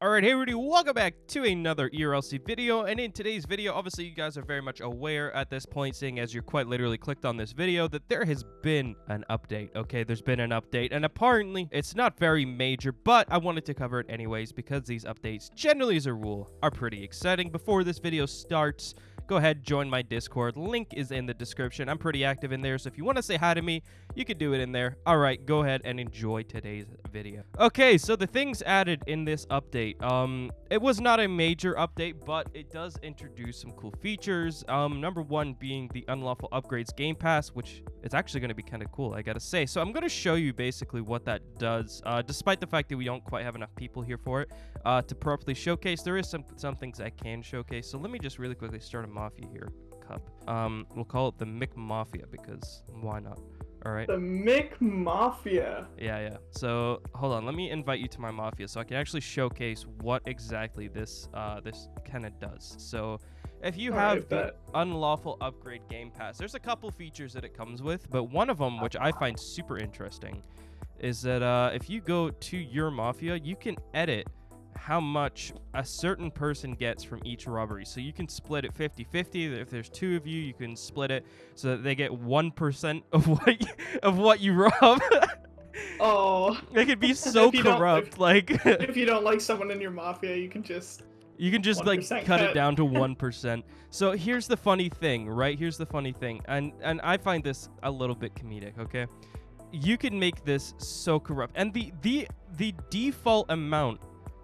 Alright, hey everybody, welcome back to another ERLC video, and in today's video, obviously you guys are very much aware at this point, seeing as you quite literally clicked on this video, that there has been an update, okay? There's been an update, and apparently, it's not very major, but I wanted to cover it anyways, because these updates, generally as a rule, are pretty exciting. Before this video starts, go ahead, join my Discord. Link is in the description. I'm pretty active in there, so if you want to say hi to me, you can do it in there. Alright, go ahead and enjoy today's video. Okay, so the things added in this update. It was not a major update, but it does introduce some cool features. Number one being the Unlawful Upgrades Game Pass, which is actually going to be kind of cool, I gotta say. So I'm going to show you basically what that does, despite the fact that we don't quite have enough people here for it to properly showcase. There is some things I can showcase, so let me just really quickly start a Mafia here. Cup. We'll call it the 𝗃𝗵𝗶𝗴 because why not? All right. The 𝗃𝗵𝗶𝗴. Yeah. So hold on, let me invite you to my Mafia so I can actually showcase what exactly this kind of does. So if you have the Unlawful Upgrade Game Pass, there's a couple features that it comes with, but one of them, which I find super interesting, is that if you go to your Mafia, you can edit how much a certain person gets from each robbery. So you can split it 50-50. If there's two of you, you can split it so that they get 1% of what you rob. Oh, it could be so corrupt. If you don't like someone in your Mafia, you can just like cut it down to 1%. So here's the funny thing, right? Here's the funny thing, and I find this a little bit comedic. Okay, you can make this so corrupt, and the default amount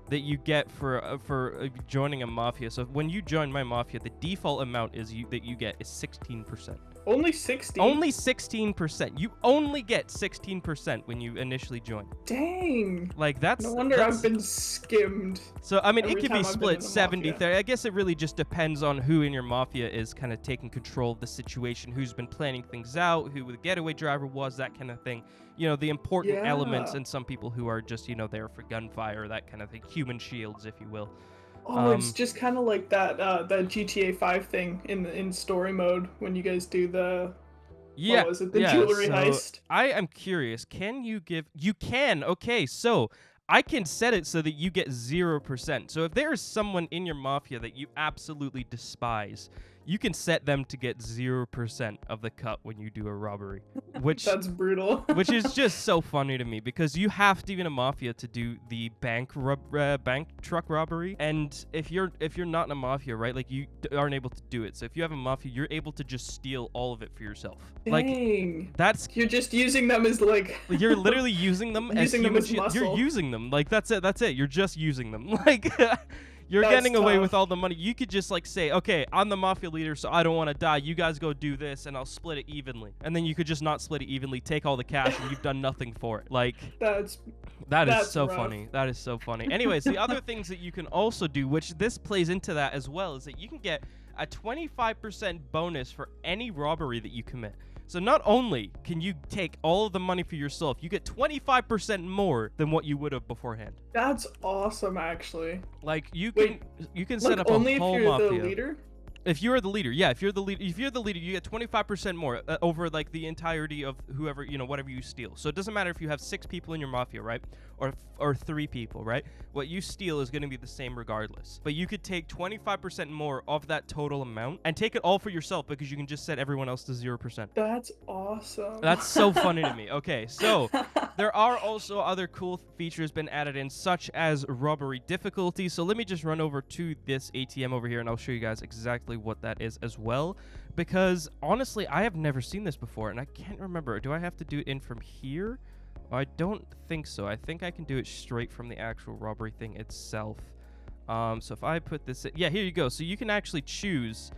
that you get for joining a Mafia. So when you join my Mafia, the default amount that you get is 16%. Only 16? Only 16%. You only get 16% when you initially join. Dang. Like that's no wonder I've been skimmed. So I mean, it could be split 70-30. I guess it really just depends on who in your Mafia is kind of taking control of the situation, who's been planning things out, who the getaway driver was, that kind of thing. You know, the important elements, and some people who are just, you know, there for gunfire, that kind of thing. Human shields, if you will. Oh, it's just kind of like that GTA 5 thing in story mode when you guys do the jewelry heist. I am curious. Can you give? You can. Okay, so I can set it so that you get 0%. So if there is someone in your Mafia that you absolutely despise, you can set them to get 0% of the cut when you do a robbery, which that's brutal. Which is just so funny to me because you have to be in a Mafia to do the bank truck robbery, and if you're not in a Mafia, right, like you aren't able to do it. So if you have a Mafia, you're able to just steal all of it for yourself. Dang. Like you're just using them as you're literally using them as human shields. You're using them like that's it. You're just using them like. You're getting away with all the money. You could just like say, okay, I'm the Mafia leader, so I don't want to die. You guys go do this, and I'll split it evenly. And then you could just not split it evenly, take all the cash, and you've done nothing for it. Like that is so funny. That is so funny. Anyways, the other things that you can also do, which this plays into that as well, is that you can get a 25% bonus for any robbery that you commit. So not only can you take all of the money for yourself, you get 25% more than what you would have beforehand. That's awesome, actually. Like you can set up a whole Mafia. Only if you're the leader? If you're the leader, yeah. If you're the leader, you get 25% more over like the entirety of whoever, you know, whatever you steal. So it doesn't matter if you have 6 people in your Mafia, right, or 3 people, right? What you steal is going to be the same regardless. But you could take 25% more of that total amount and take it all for yourself because you can just set everyone else to 0%. That's awesome. That's so funny to me. Okay, so there are also other cool features been added in, such as robbery difficulty. So let me just run over to this ATM over here, and I'll show you guys exactly what that is as well, because honestly I have never seen this before and I can't remember. Do I have to do it in from here? I don't think so. I think I can do it straight from the actual robbery thing itself. So if I put this in, yeah, here you go. So you can actually choose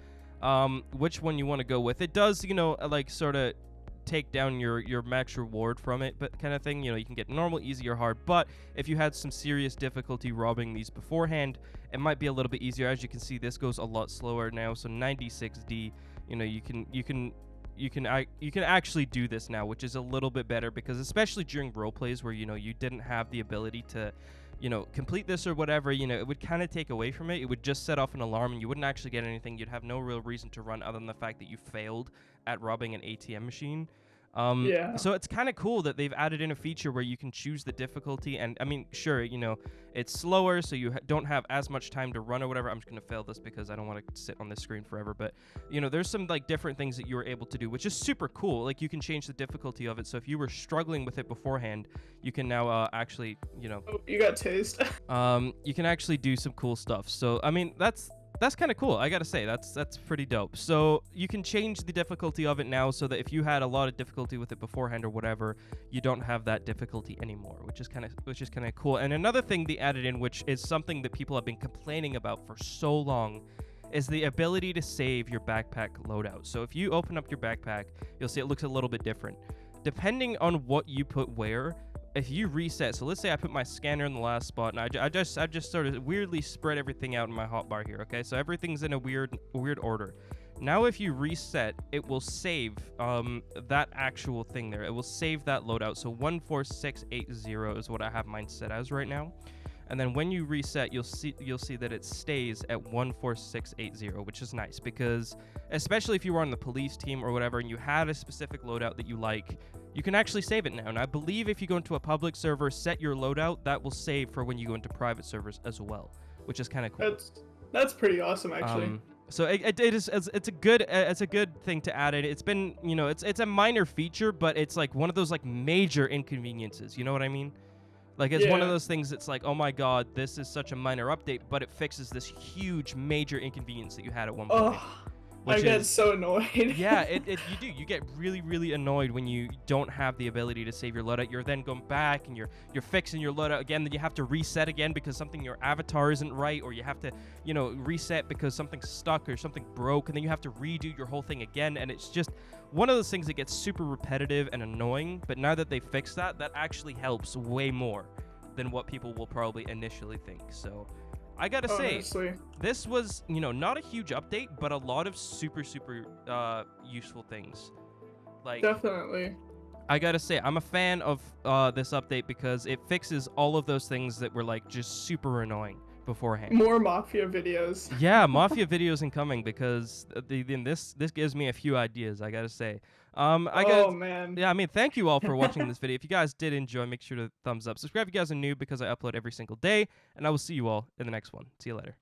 which one you want to go with. It does, you know, like sort of take down your max reward from it, but kind of thing. You know, you can get normal, easy, or hard, but if you had some serious difficulty robbing these beforehand, it might be a little bit easier. As you can see, this goes a lot slower now, so 96D, you know, you can actually do this now, which is a little bit better, because especially during role plays where, you know, you didn't have the ability to, you know, complete this or whatever, you know, it would kind of take away from it. It would just set off an alarm and you wouldn't actually get anything. You'd have no real reason to run other than the fact that you failed at robbing an ATM machine. Yeah. So it's kind of cool that they've added in a feature where you can choose the difficulty, and I mean, sure, you know, it's slower, so you don't have as much time to run or whatever. I'm just gonna fail this because I don't want to sit on this screen forever, but you know, there's some like different things that you were able to do, which is super cool. Like you can change the difficulty of it, so if you were struggling with it beforehand, you can now actually, you know, oh, you got tased. you can actually do some cool stuff. So I mean, that's kind of cool. I gotta say, that's pretty dope. So you can change the difficulty of it now, so that if you had a lot of difficulty with it beforehand or whatever, you don't have that difficulty anymore, which is kind of cool. And another thing they added in, which is something that people have been complaining about for so long, is the ability to save your backpack loadout. So if you open up your backpack, you'll see it looks a little bit different depending on what you put where. If you reset, so let's say I put my scanner in the last spot, and I just sort of weirdly spread everything out in my hotbar here, okay? So everything's in a weird order. Now if you reset, it will save that actual thing there. It will save that loadout. So 14680 is what I have mine set as right now. And then when you reset, you'll see that it stays at 14680, which is nice because especially if you were on the police team or whatever and you had a specific loadout that you like, you can actually save it now. And I believe if you go into a public server, set your loadout, that will save for when you go into private servers as well, which is kind of cool. That's pretty awesome, actually. So it's a good thing to add in. It's been, you know, it's a minor feature, but it's like one of those like major inconveniences. You know what I mean? Like it's one of those things that's like, oh my god, this is such a minor update, but it fixes this huge major inconvenience that you had at one point. I get so annoyed. Yeah, you get really annoyed when you don't have the ability to save your loadout. You're then going back and you're fixing your loadout again, then you have to reset again because something your avatar isn't right, or you have to, you know, reset because something's stuck or something broke, and then you have to redo your whole thing again, and it's just one of those things that gets super repetitive and annoying. But now that they fixed that actually helps way more than what people will probably initially think. So I gotta say, honestly, this was, you know, not a huge update, but a lot of super useful things. Like, definitely. I gotta say, I'm a fan of this update because it fixes all of those things that were like just super annoying beforehand. More Mafia videos. Yeah, Mafia videos incoming because this gives me a few ideas, I gotta say. Man. Yeah, I mean, thank you all for watching this video. If you guys did enjoy, make sure to thumbs up. Subscribe if you guys are new because I upload every single day, and I will see you all in the next one. See you later.